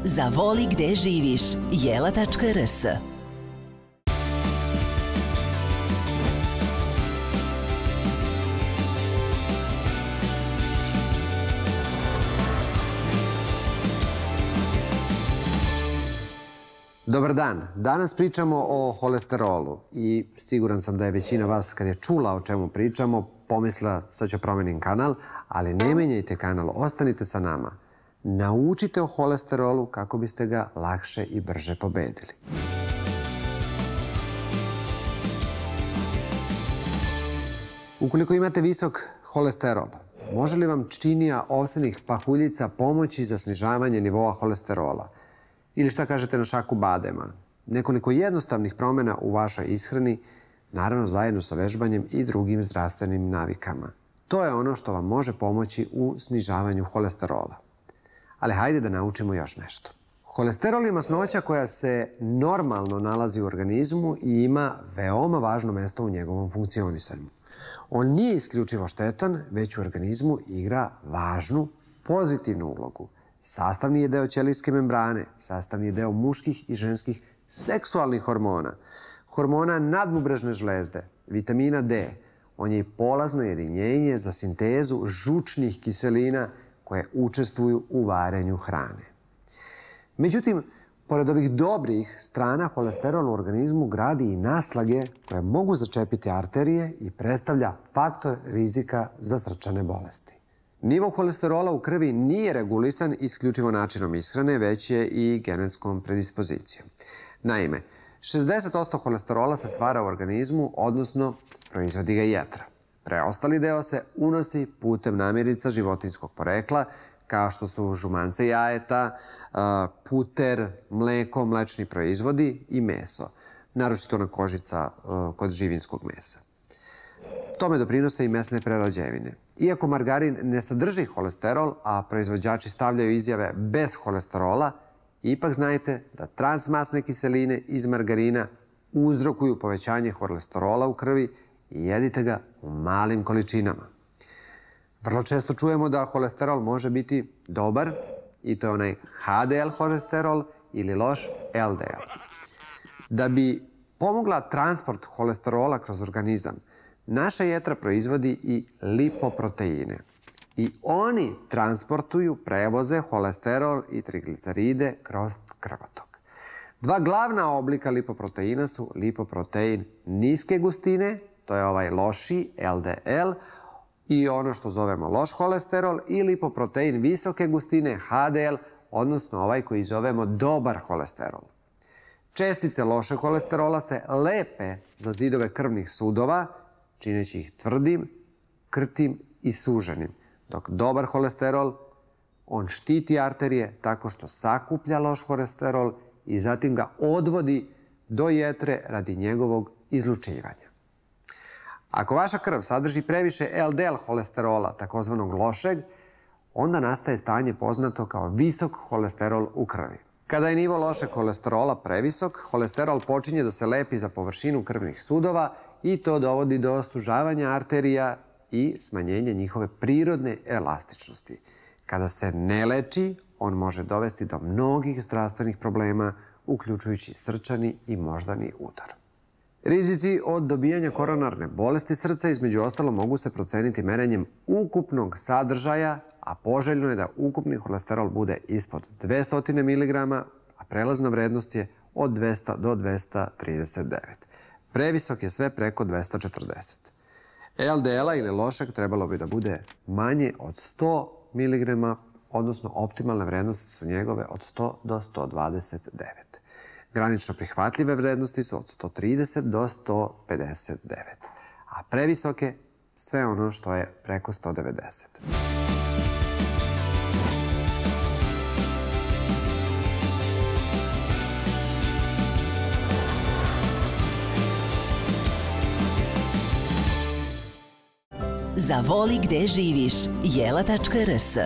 Zavoli gde živiš. Jela.rs. Dobar dan. Danas pričamo o holesterolu i siguran sam da je većina vas kad je čula o čemu pričamo pomislila sad ću promenim kanal, ali ne menjajte kanal, ostanite sa nama. Naučite o holesterolu kako biste ga lakše i brže pobedili. Ukoliko imate visok holesterol, može li vam činija ovsenih pahuljica pomoći za snižavanje nivoa holesterola? Ili šta kažete na šaku badema? Nekoliko jednostavnih promjena u vašoj ishrani, naravno zajedno sa vežbanjem i drugim zdravstvenim navikama. To je ono što vam može pomoći u snižavanju holesterola. Ali hajde da naučimo još nešto. Holesterol je masnoća koja se normalno nalazi u organizmu i ima veoma važno mesto u njegovom funkcionisanju. On nije isključivo štetan, već u organizmu igra važnu, pozitivnu ulogu. Sastavni je deo ćelijske membrane, sastavni je deo muških i ženskih seksualnih hormona, hormona nadbubrežne žlezde, vitamina D. On je i polazno jedinjenje za sintezu žučnih kiselina koje učestvuju u varenju hrane. Međutim, pored ovih dobrih strana, holesterol u organizmu gradi i naslage koje mogu začepiti arterije i predstavlja faktor rizika za srčane bolesti. Nivo holesterola u krvi nije regulisan isključivo načinom ishrane, već je i genetskom predispozicijom. Naime, 60% holesterola se stvara u organizmu, odnosno proizvodi ga jetra. Preostali deo se unosi putem namirnica životinjskog porekla, kao što su žumance jajeta, puter, mleko, mlečni proizvodi i meso, naročito ona kožica kod živinskog mesa. Tome doprinose i mesne prerađevine. Iako margarin ne sadrži holesterol, a proizvođači stavljaju izjave bez holesterola, ipak znajte da transmasne kiseline iz margarina uzrokuju povećanje holesterola u krvi i jedite ga u malim količinama. Vrlo često čujemo da holesterol može biti dobar i to je onaj HDL holesterol ili loš LDL. Da bi pomogla transport holesterola kroz organizam, naša jetra proizvodi i lipoproteine. I oni transportuju, prevoze holesterol i trigliceride kroz krvotok. Dva glavna oblika lipoproteina su lipoprotein niske gustine, to je ovaj loši LDL, i ono što zovemo loš holesterol, i lipoprotein visoke gustine HDL, odnosno ovaj koji zovemo dobar holesterol. Čestice lošeg holesterola se lepe za zidove krvnih sudova, čineći ih tvrdim, krtim i suženim. Dok dobar holesterol, on štiti arterije tako što sakuplja loš holesterol i zatim ga odvodi do jetre radi njegovog izlučivanja. Ako vaša krv sadrži previše LDL holesterola, takozvanog lošeg, onda nastaje stanje poznato kao visok holesterol u krvi. Kada je nivo lošeg holesterola previsok, holesterol počinje da se lepi za površinu krvnih sudova i to dovodi do sužavanja arterija i smanjenja njihove prirodne elastičnosti. Kada se ne leči, on može dovesti do mnogih zdravstvenih problema, uključujući srčani i moždani udar. Rizici od dobijanja koronarne bolesti srca između ostalo mogu se proceniti merenjem ukupnog sadržaja, a poželjno je da ukupni holesterol bude ispod 200 mg, a prelazna vrednost je od 200 do 239. Previsok je sve preko 240. LDL-a ili lošeg trebalo bi da bude manje od 100 mg, odnosno optimalne vrednosti su njegove od 100 do 129. Granično prihvatljive vrednosti su od 130 do 159, a previsoke sve ono što je preko 190. Zavoli gde živiš. Jela.rs.